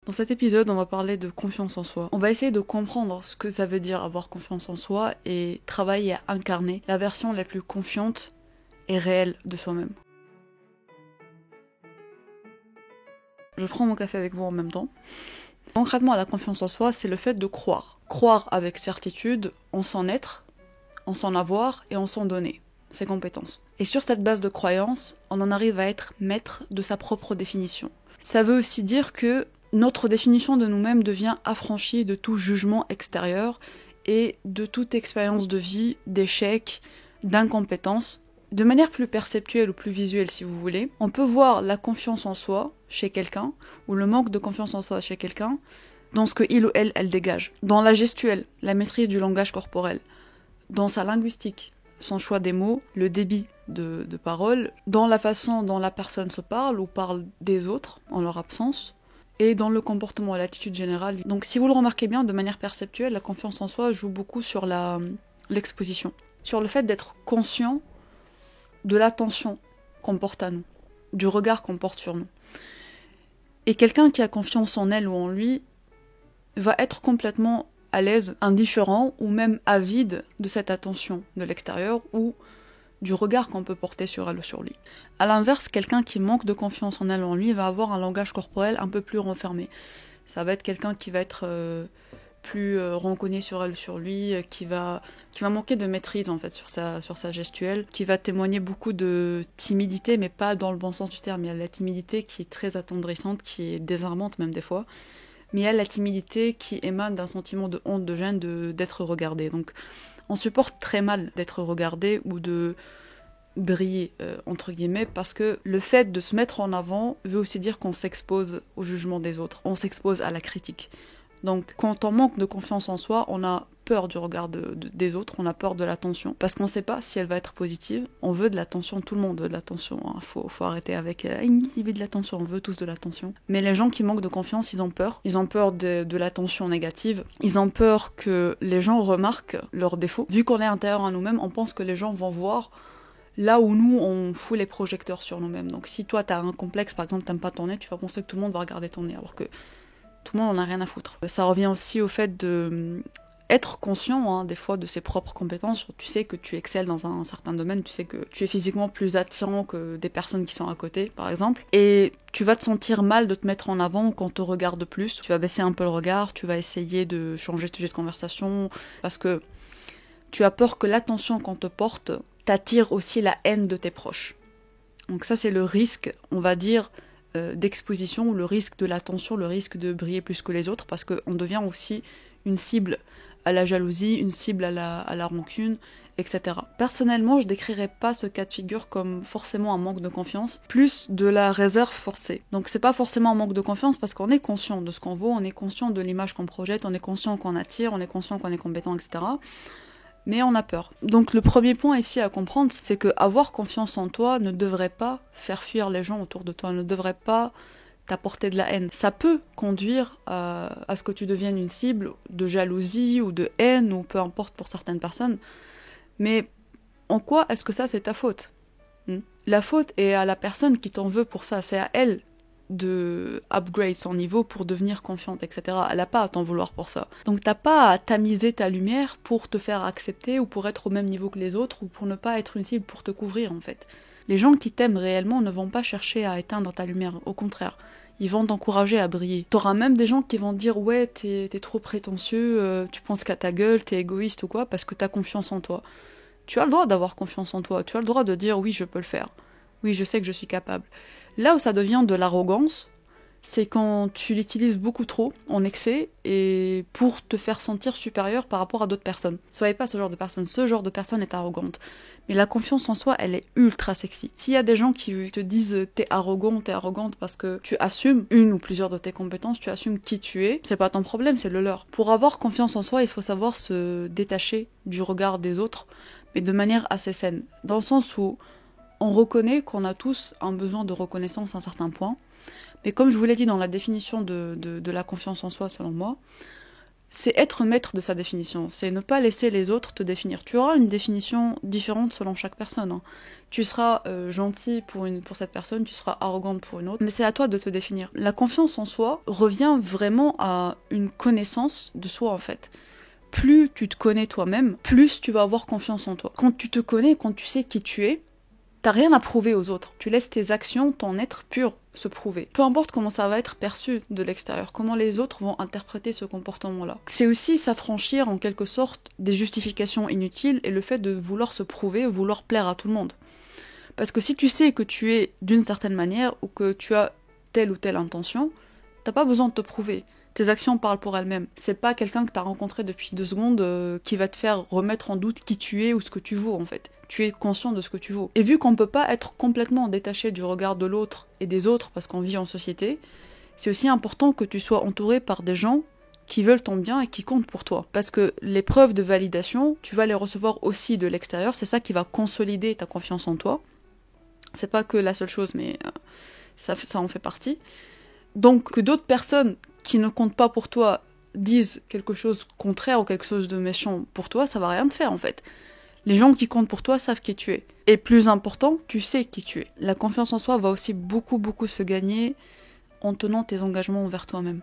Dans cet épisode, on va parler de confiance en soi. On va essayer de comprendre ce que ça veut dire avoir confiance en soi et travailler à incarner la version la plus confiante et réelle de soi-même. Je prends mon café avec vous en même temps. Concrètement, la confiance en soi, c'est le fait de croire. Croire avec certitude en son être, en son avoir et en son donner, ses compétences. Et sur cette base de croyance, on en arrive à être maître de sa propre définition. Ça veut aussi dire que notre définition de nous-mêmes devient affranchie de tout jugement extérieur et de toute expérience de vie, d'échec, d'incompétence. De manière plus perceptuelle ou plus visuelle si vous voulez, on peut voir la confiance en soi chez quelqu'un, ou le manque de confiance en soi chez quelqu'un, dans ce que il ou elle dégage. Dans la gestuelle, la maîtrise du langage corporel, dans sa linguistique, son choix des mots, le débit de parole, dans la façon dont la personne se parle ou parle des autres en leur absence, et dans le comportement et l'attitude générale. Donc si vous le remarquez bien, de manière perceptuelle, la confiance en soi joue beaucoup sur l'exposition, sur le fait d'être conscient de l'attention qu'on porte à nous, du regard qu'on porte sur nous. Et quelqu'un qui a confiance en elle ou en lui va être complètement à l'aise, indifférent ou même avide de cette attention de l'extérieur ou du regard qu'on peut porter sur elle ou sur lui. A l'inverse, quelqu'un qui manque de confiance en elle ou en lui va avoir un langage corporel un peu plus renfermé. Ça va être quelqu'un qui va être plus renconné sur elle ou sur lui, qui va manquer de maîtrise en fait sur sa gestuelle, qui va témoigner beaucoup de timidité, mais pas dans le bon sens du terme. Il y a la timidité qui est très attendrissante, qui est désarmante même des fois, mais il y a la timidité qui émane d'un sentiment de honte, de gêne, d'être regardé. Donc on supporte très mal d'être regardé ou de briller, entre guillemets, parce que le fait de se mettre en avant veut aussi dire qu'on s'expose au jugement des autres, on s'expose à la critique. Donc quand on manque de confiance en soi, on a peur du regard des autres, on a peur de l'attention, parce qu'on ne sait pas si elle va être positive. On veut de l'attention, tout le monde veut de l'attention, hein. Faut arrêter avec il veut de l'attention, on veut tous de l'attention. Mais les gens qui manquent de confiance, ils ont peur de l'attention négative, ils ont peur que les gens remarquent leurs défauts. Vu qu'on est intérieur à nous-mêmes, on pense que les gens vont voir là où nous, on fout les projecteurs sur nous-mêmes. Donc si toi, t'as un complexe, par exemple, t'aimes pas ton nez, tu vas penser que tout le monde va regarder ton nez, alors que tout le monde en a rien à foutre. Ça revient aussi au fait de être conscient des fois de ses propres compétences. Tu sais que tu excelles dans un certain domaine, tu sais que tu es physiquement plus attirant que des personnes qui sont à côté, par exemple. Et tu vas te sentir mal de te mettre en avant quand on te regarde plus. Tu vas baisser un peu le regard, tu vas essayer de changer de sujet de conversation, parce que tu as peur que l'attention qu'on te porte t'attire aussi la haine de tes proches. Donc ça, c'est le risque, on va dire, d'exposition, ou le risque de l'attention, le risque de briller plus que les autres, parce qu'on devient aussi une cible à la jalousie, une cible à la rancune, etc. Personnellement, je décrirais pas ce cas de figure comme forcément un manque de confiance, plus de la réserve forcée. Donc c'est pas forcément un manque de confiance parce qu'on est conscient de ce qu'on vaut, on est conscient de l'image qu'on projette, on est conscient qu'on attire, on est conscient qu'on est compétent, etc. Mais on a peur. Donc le premier point ici à comprendre, c'est que avoir confiance en toi ne devrait pas faire fuir les gens autour de toi, ne devrait pas t'apporter de la haine. Ça peut conduire à ce que tu deviennes une cible de jalousie ou de haine, ou peu importe pour certaines personnes. Mais en quoi est-ce que ça c'est ta faute ? La faute est à la personne qui t'en veut pour ça, c'est à elle de upgrade son niveau pour devenir confiante, etc. Elle n'a pas à t'en vouloir pour ça. Donc t'as pas à tamiser ta lumière pour te faire accepter ou pour être au même niveau que les autres ou pour ne pas être une cible pour te couvrir en fait. Les gens qui t'aiment réellement ne vont pas chercher à éteindre ta lumière, au contraire. Ils vont t'encourager à briller. T'auras même des gens qui vont dire ouais t'es trop prétentieux, tu penses qu'à ta gueule, t'es égoïste ou quoi parce que t'as confiance en toi. Tu as le droit d'avoir confiance en toi, tu as le droit de dire oui je peux le faire. Oui, je sais que je suis capable. Là où ça devient de l'arrogance, c'est quand tu l'utilises beaucoup trop, en excès, et pour te faire sentir supérieur par rapport à d'autres personnes. Soyez pas ce genre de personne. Ce genre de personne est arrogante. Mais la confiance en soi, elle est ultra sexy. S'il y a des gens qui te disent t'es arrogante parce que tu assumes une ou plusieurs de tes compétences, tu assumes qui tu es, c'est pas ton problème, c'est le leur. Pour avoir confiance en soi, il faut savoir se détacher du regard des autres, mais de manière assez saine. Dans le sens où on reconnaît qu'on a tous un besoin de reconnaissance à un certain point, mais comme je vous l'ai dit dans la définition de la confiance en soi, selon moi, c'est être maître de sa définition, c'est ne pas laisser les autres te définir. Tu auras une définition différente selon chaque personne, hein. Tu seras gentil pour cette personne, tu seras arrogante pour une autre, mais c'est à toi de te définir. La confiance en soi revient vraiment à une connaissance de soi en fait. Plus tu te connais toi-même, plus tu vas avoir confiance en toi. Quand tu te connais, quand tu sais qui tu es, t'as rien à prouver aux autres. Tu laisses tes actions, ton être pur se prouver. Peu importe comment ça va être perçu de l'extérieur, comment les autres vont interpréter ce comportement-là. C'est aussi s'affranchir en quelque sorte des justifications inutiles et le fait de vouloir se prouver, vouloir plaire à tout le monde. Parce que si tu sais que tu es d'une certaine manière ou que tu as telle ou telle intention, t'as pas besoin de te prouver. Tes actions parlent pour elles-mêmes. C'est pas quelqu'un que t'as rencontré depuis 2 secondes qui va te faire remettre en doute qui tu es ou ce que tu vaux en fait. Tu es conscient de ce que tu vaux. Et vu qu'on peut pas être complètement détaché du regard de l'autre et des autres parce qu'on vit en société, c'est aussi important que tu sois entouré par des gens qui veulent ton bien et qui comptent pour toi. Parce que les preuves de validation, tu vas les recevoir aussi de l'extérieur, c'est ça qui va consolider ta confiance en toi. C'est pas que la seule chose, mais ça en fait partie. Donc que d'autres personnes qui ne comptent pas pour toi disent quelque chose contraire ou quelque chose de méchant pour toi, ça va rien te faire en fait. Les gens qui comptent pour toi savent qui tu es. Et plus important, tu sais qui tu es. La confiance en soi va aussi beaucoup se gagner en tenant tes engagements envers toi-même.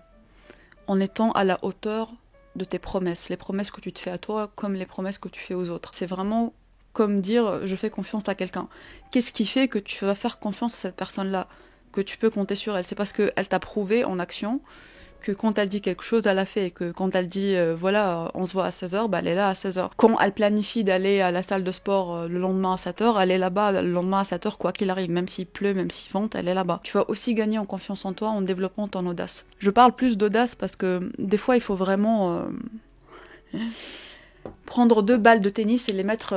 En étant à la hauteur de tes promesses. Les promesses que tu te fais à toi comme les promesses que tu fais aux autres. C'est vraiment comme dire je fais confiance à quelqu'un. Qu'est-ce qui fait que tu vas faire confiance à cette personne-là ? Que tu peux compter sur elle. C'est parce qu'elle t'a prouvé en action que quand elle dit quelque chose, elle a fait. Et que quand elle dit, voilà, on se voit à 16h, bah, elle est là à 16h. Quand elle planifie d'aller à la salle de sport le lendemain à 7h, elle est là-bas le lendemain à 7h, quoi qu'il arrive. Même s'il pleut, même s'il vente, elle est là-bas. Tu vas aussi gagner en confiance en toi en développant ton audace. Je parle plus d'audace parce que des fois, il faut vraiment prendre 2 balles de tennis et les mettre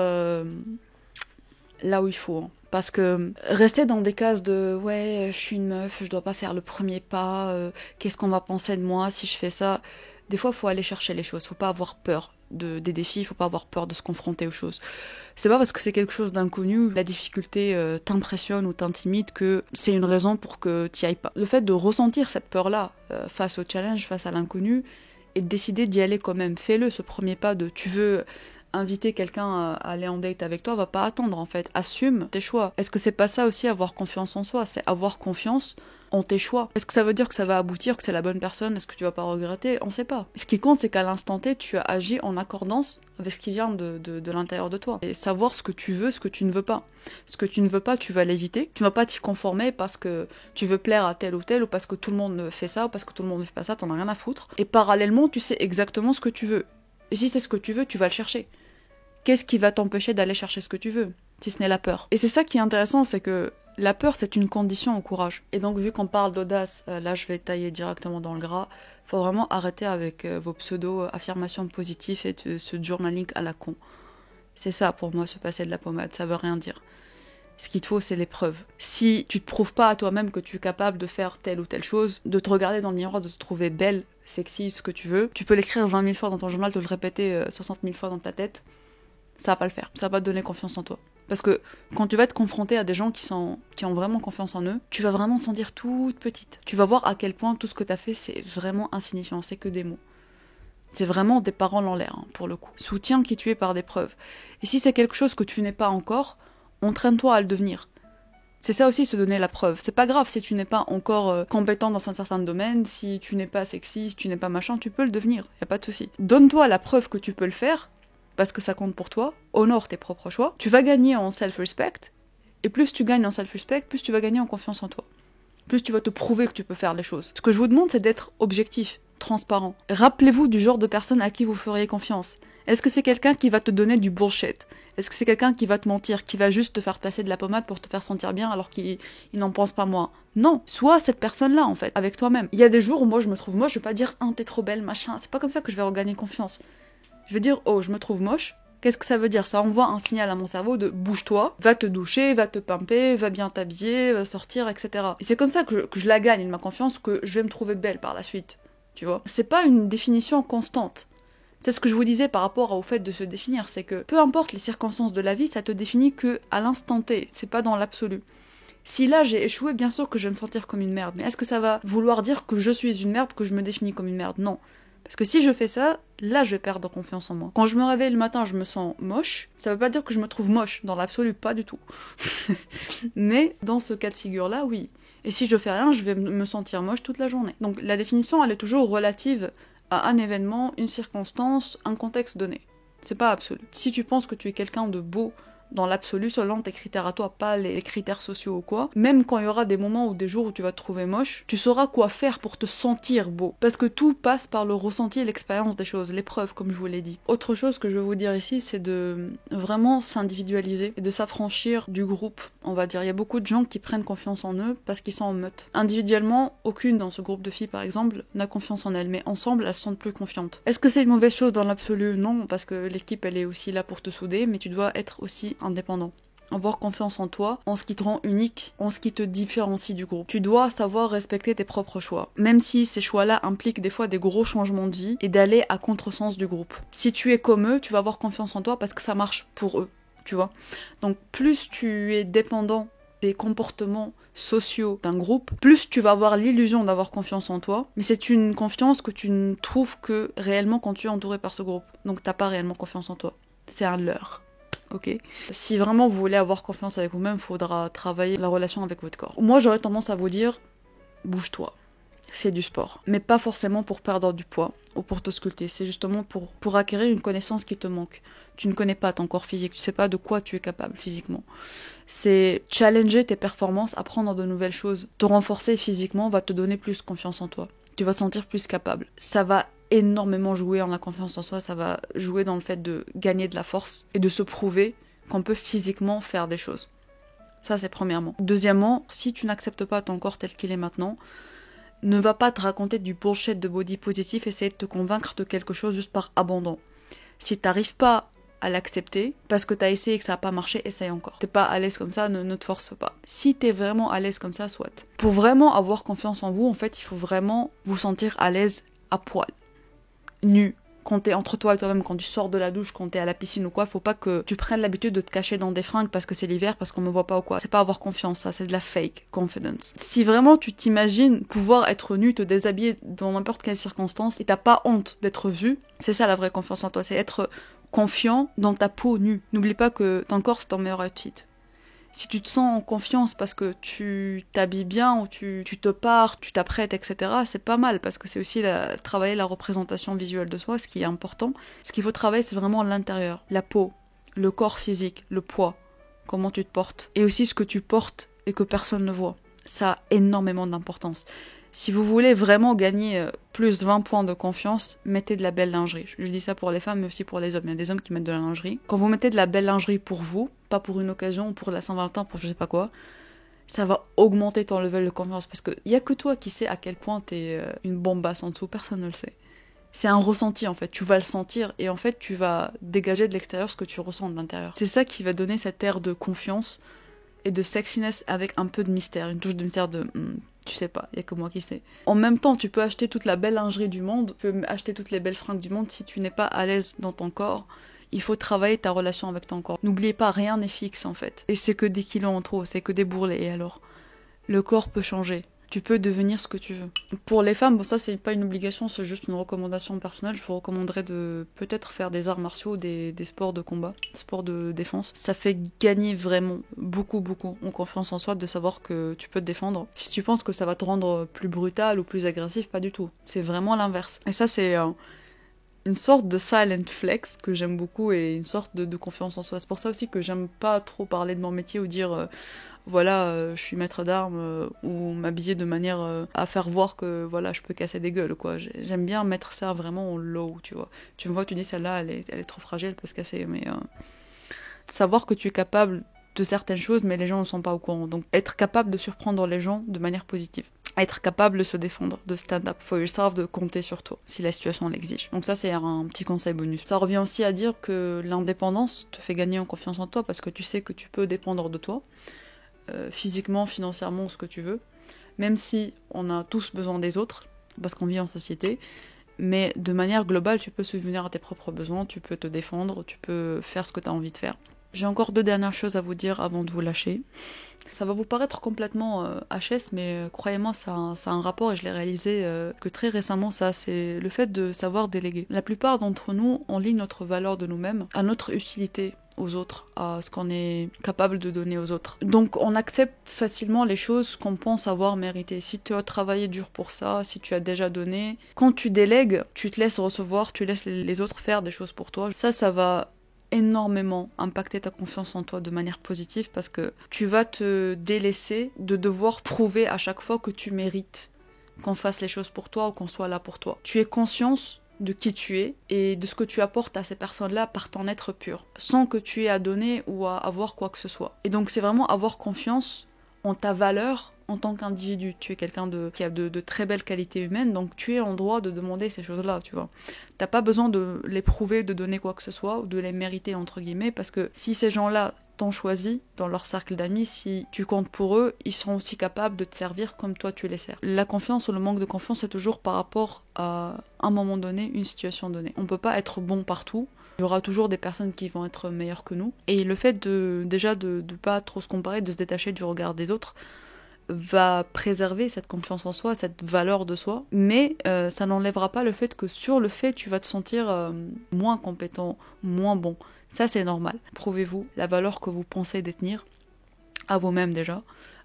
là où il faut, hein. Parce que rester dans des cases de ouais, je suis une meuf, je dois pas faire le premier pas, qu'est-ce qu'on va penser de moi si je fais ça ? Des fois, il faut aller chercher les choses, faut pas avoir peur des défis, il faut pas avoir peur de se confronter aux choses. C'est pas parce que c'est quelque chose d'inconnu, la difficulté t'impressionne ou t'intimide que c'est une raison pour que t'y ailles pas. Le fait de ressentir cette peur-là face au challenge, face à l'inconnu, et de décider d'y aller quand même, fais-le, ce premier pas de tu veux inviter quelqu'un à aller en date avec toi, va pas attendre en fait. Assume tes choix. Est-ce que c'est pas ça aussi avoir confiance en soi ? C'est avoir confiance en tes choix. Est-ce que ça veut dire que ça va aboutir, que c'est la bonne personne ? Est-ce que tu vas pas regretter ? On sait pas. Ce qui compte, c'est qu'à l'instant T, tu as agi en accordance avec ce qui vient de l'intérieur de toi. Et savoir ce que tu veux, ce que tu ne veux pas. Ce que tu ne veux pas, tu vas l'éviter. Tu vas pas t'y conformer parce que tu veux plaire à tel ou tel, ou parce que tout le monde fait ça, ou parce que tout le monde ne fait pas ça, t'en as rien à foutre. Et parallèlement, tu sais exactement ce que tu veux. Et si c'est ce que tu veux, tu vas le chercher. Qu'est-ce qui va t'empêcher d'aller chercher ce que tu veux, si ce n'est la peur ? Et c'est ça qui est intéressant, c'est que la peur, c'est une condition au courage. Et donc, vu qu'on parle d'audace, là, je vais tailler directement dans le gras. Faut vraiment arrêter avec vos pseudo-affirmations positives et ce journaling à la con. C'est ça, pour moi, se passer de la pommade, ça veut rien dire. Ce qu'il te faut, c'est les preuves. Si tu te prouves pas à toi-même que tu es capable de faire telle ou telle chose, de te regarder dans le miroir, de te trouver belle, sexy, ce que tu veux, tu peux l'écrire 20 000 fois dans ton journal, te le répéter 60 000 fois dans ta tête, ça va pas le faire, ça va pas te donner confiance en toi. Parce que quand tu vas être confronté à des gens qui ont vraiment confiance en eux, tu vas vraiment te sentir toute petite. Tu vas voir à quel point tout ce que t'as fait, c'est vraiment insignifiant, c'est que des mots. C'est vraiment des paroles en l'air, hein, pour le coup. Soutiens qui tu es par des preuves. Et si c'est quelque chose que tu n'es pas encore, entraîne-toi à le devenir. C'est ça aussi, se donner la preuve. C'est pas grave si tu n'es pas encore compétent dans un certain domaine, si tu n'es pas sexy, si tu n'es pas machin, tu peux le devenir, y a pas de souci. Donne-toi la preuve que tu peux le faire, parce que ça compte pour toi, honore tes propres choix, tu vas gagner en self-respect, et plus tu gagnes en self-respect, plus tu vas gagner en confiance en toi. Plus tu vas te prouver que tu peux faire les choses. Ce que je vous demande, c'est d'être objectif, transparent. Rappelez-vous du genre de personne à qui vous feriez confiance. Est-ce que c'est quelqu'un qui va te donner du bullshit ? Est-ce que c'est quelqu'un qui va te mentir, qui va juste te faire passer de la pommade pour te faire sentir bien alors qu'il n'en pense pas moins ? Non, sois cette personne-là en fait, avec toi-même. Il y a des jours où moi je me trouve moche, je vais pas dire « t'es trop belle, machin », c'est pas comme ça que je vais regagner confiance. Je vais dire « oh, je me trouve moche », qu'est-ce que ça veut dire ? Ça envoie un signal à mon cerveau de « bouge-toi, va te doucher, va te pimper, va bien t'habiller, va sortir, etc. » Et c'est comme ça que je la gagne, ma confiance, que je vais me trouver belle par la suite, tu vois. C'est pas une définition constante. C'est ce que je vous disais par rapport au fait de se définir, c'est que peu importe les circonstances de la vie, ça te définit que à l'instant T, c'est pas dans l'absolu. Si là j'ai échoué, bien sûr que je vais me sentir comme une merde, mais est-ce que ça va vouloir dire que je suis une merde, que je me définis comme une merde ? Non. Parce que si je fais ça, là je vais perdre confiance en moi. Quand je me réveille le matin, je me sens moche, ça veut pas dire que je me trouve moche, dans l'absolu, pas du tout. Mais dans ce cas de figure-là, oui. Et si je fais rien, je vais me sentir moche toute la journée. Donc la définition, elle est toujours relative à un événement, une circonstance, un contexte donné. C'est pas absolu. Si tu penses que tu es quelqu'un de beau dans l'absolu, selon tes critères à toi, pas les critères sociaux ou quoi, même quand il y aura des moments ou des jours où tu vas te trouver moche, tu sauras quoi faire pour te sentir beau. Parce que tout passe par le ressenti et l'expérience des choses, l'épreuve, comme je vous l'ai dit. Autre chose que je veux vous dire ici, c'est de vraiment s'individualiser et de s'affranchir du groupe, on va dire. Il y a beaucoup de gens qui prennent confiance en eux parce qu'ils sont en meute. Individuellement, aucune dans ce groupe de filles, par exemple, n'a confiance en elle, mais ensemble, elles se sentent plus confiantes. Est-ce que c'est une mauvaise chose dans l'absolu? Non, parce que l'équipe, elle est aussi là pour te souder, mais tu dois être aussi indépendant. Avoir confiance en toi, en ce qui te rend unique, en ce qui te différencie du groupe. Tu dois savoir respecter tes propres choix, même si ces choix-là impliquent des fois des gros changements de vie et d'aller à contresens du groupe. Si tu es comme eux, tu vas avoir confiance en toi parce que ça marche pour eux, tu vois. Donc plus tu es dépendant des comportements sociaux d'un groupe, plus tu vas avoir l'illusion d'avoir confiance en toi, mais c'est une confiance que tu ne trouves que réellement quand tu es entouré par ce groupe. Donc t'as pas réellement confiance en toi. C'est un leurre. Ok. Si vraiment vous voulez avoir confiance avec vous-même, il faudra travailler la relation avec votre corps. Moi, j'aurais tendance à vous dire, bouge-toi, fais du sport. Mais pas forcément pour perdre du poids ou pour te sculpter, c'est justement pour acquérir une connaissance qui te manque. Tu ne connais pas ton corps physique, tu sais pas de quoi tu es capable physiquement. C'est challenger tes performances, apprendre de nouvelles choses. Te renforcer physiquement va te donner plus confiance en toi. Tu vas te sentir plus capable. Ça va énormément jouer en la confiance en soi, ça va jouer dans le fait de gagner de la force et de se prouver qu'on peut physiquement faire des choses. Ça, c'est premièrement. Deuxièmement, si tu n'acceptes pas ton corps tel qu'il est maintenant, ne va pas te raconter du bullshit de body positif, essayer de te convaincre de quelque chose juste par abandon. Si t'arrives pas à l'accepter, parce que t'as essayé et que ça n'a pas marché, essaye encore. T'es pas à l'aise comme ça, ne te force pas. Si t'es vraiment à l'aise comme ça, soit. Pour vraiment avoir confiance en vous, en fait, il faut vraiment vous sentir à l'aise à poil. Nu. Quand t'es entre toi et toi-même, quand tu sors de la douche, quand t'es à la piscine ou quoi, faut pas que tu prennes l'habitude de te cacher dans des fringues parce que c'est l'hiver, parce qu'on me voit pas ou quoi. C'est pas avoir confiance, ça, c'est de la fake confidence. Si vraiment tu t'imagines pouvoir être nu, te déshabiller dans n'importe quelle circonstance et t'as pas honte d'être vu, c'est ça la vraie confiance en toi, c'est être confiant dans ta peau nue. N'oublie pas que ton corps c'est ton meilleur outfit. Si tu te sens en confiance parce que tu t'habilles bien ou tu te pares, tu t'apprêtes, etc., c'est pas mal parce que c'est aussi travailler la représentation visuelle de soi, ce qui est important. Ce qu'il faut travailler, c'est vraiment l'intérieur, la peau, le corps physique, le poids, comment tu te portes. Et aussi ce que tu portes et que personne ne voit. Ça a énormément d'importance. Si vous voulez vraiment gagner plus 20 points de confiance, mettez de la belle lingerie. Je dis ça pour les femmes, mais aussi pour les hommes. Il y a des hommes qui mettent de la lingerie. Quand vous mettez de la belle lingerie pour vous, pas pour une occasion, pour la Saint-Valentin, pour je sais pas quoi, ça va augmenter ton level de confiance. Parce qu'il y a que toi qui sais à quel point t'es une bombasse en dessous, personne ne le sait. C'est un ressenti en fait, tu vas le sentir et en fait tu vas dégager de l'extérieur ce que tu ressens de l'intérieur. C'est ça qui va donner cette air de confiance et de sexiness avec un peu de mystère, une touche de mystère de... tu sais pas, il y a que moi qui sais. En même temps, tu peux acheter toute la belle lingerie du monde, tu peux acheter toutes les belles fringues du monde, si tu n'es pas à l'aise dans ton corps, il faut travailler ta relation avec ton corps. N'oubliez pas, rien n'est fixe en fait. Et c'est que des kilos en trop, c'est que des bourrelets. Et alors, le corps peut changer. Tu peux devenir ce que tu veux. Pour les femmes, bon, ça c'est pas une obligation, c'est juste une recommandation personnelle. Je vous recommanderais de peut-être faire des arts martiaux, des sports de combat, sports de défense. Ça fait gagner vraiment beaucoup en confiance en soi de savoir que tu peux te défendre. Si tu penses que ça va te rendre plus brutal ou plus agressif, pas du tout. C'est vraiment l'inverse. Et ça c'est une sorte de silent flex que j'aime beaucoup et une sorte de confiance en soi. C'est pour ça aussi que j'aime pas trop parler de mon métier ou dire voilà, je suis maître d'armes ou m'habiller de manière à faire voir que voilà, je peux casser des gueules quoi. J'aime bien mettre ça vraiment en low, tu vois. Tu me vois, tu dis celle-là, elle est trop fragile, elle peut se casser, mais savoir que tu es capable de certaines choses, mais les gens ne sont pas au courant. Donc être capable de surprendre les gens de manière positive. Être capable de se défendre, de stand up for yourself, de compter sur toi, si la situation l'exige. Donc ça, c'est un petit conseil bonus. Ça revient aussi à dire que l'indépendance te fait gagner en confiance en toi, parce que tu sais que tu peux dépendre de toi, physiquement, financièrement, ce que tu veux, même si on a tous besoin des autres, parce qu'on vit en société, mais de manière globale, tu peux subvenir à tes propres besoins, tu peux te défendre, tu peux faire ce que tu as envie de faire. J'ai encore 2 dernières choses à vous dire avant de vous lâcher. Ça va vous paraître complètement HS, mais croyez-moi, ça a un rapport et je l'ai réalisé que très récemment, ça, c'est le fait de savoir déléguer. La plupart d'entre nous, on lie notre valeur de nous-mêmes à notre utilité aux autres, à ce qu'on est capable de donner aux autres. Donc on accepte facilement les choses qu'on pense avoir méritées. Si tu as travaillé dur pour ça, si tu as déjà donné, quand tu délègues, tu te laisses recevoir, tu laisses les autres faire des choses pour toi. Ça va énormément impacter ta confiance en toi de manière positive parce que tu vas te délaisser de devoir prouver à chaque fois que tu mérites qu'on fasse les choses pour toi ou qu'on soit là pour toi. Tu es conscience de qui tu es et de ce que tu apportes à ces personnes-là par ton être pur, sans que tu aies à donner ou à avoir quoi que ce soit. Et donc c'est vraiment avoir confiance en ta valeur en tant qu'individu. Tu es quelqu'un qui a de très belles qualités humaines, donc tu es en droit de demander ces choses-là, tu vois. T'as pas besoin de les prouver, de donner quoi que ce soit, ou de les mériter, entre guillemets, parce que si ces gens-là t'ont choisi dans leur cercle d'amis, si tu comptes pour eux, ils seront aussi capables de te servir comme toi tu les sers. La confiance ou le manque de confiance, c'est toujours par rapport à un moment donné, une situation donnée. On peut pas être bon partout. Il y aura toujours des personnes qui vont être meilleures que nous. Et le fait de pas trop se comparer, de se détacher du regard des autres, va préserver cette confiance en soi, cette valeur de soi, mais ça n'enlèvera pas le fait que sur le fait, tu vas te sentir moins compétent, moins bon. Ça, c'est normal. Prouvez-vous la valeur que vous pensez détenir, à vous-même déjà,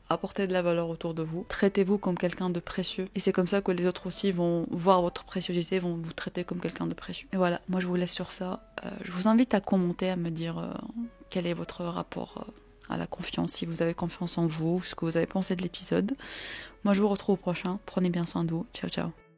apportez de la valeur autour de vous, traitez-vous comme quelqu'un de précieux, et c'est comme ça que les autres aussi vont voir votre préciosité, vont vous traiter comme quelqu'un de précieux. Et voilà, moi je vous laisse sur ça. Je vous invite à commenter, à me dire quel est votre rapport à la confiance, si vous avez confiance en vous, ce que vous avez pensé de l'épisode. Moi je vous retrouve au prochain, prenez bien soin de vous, ciao ciao.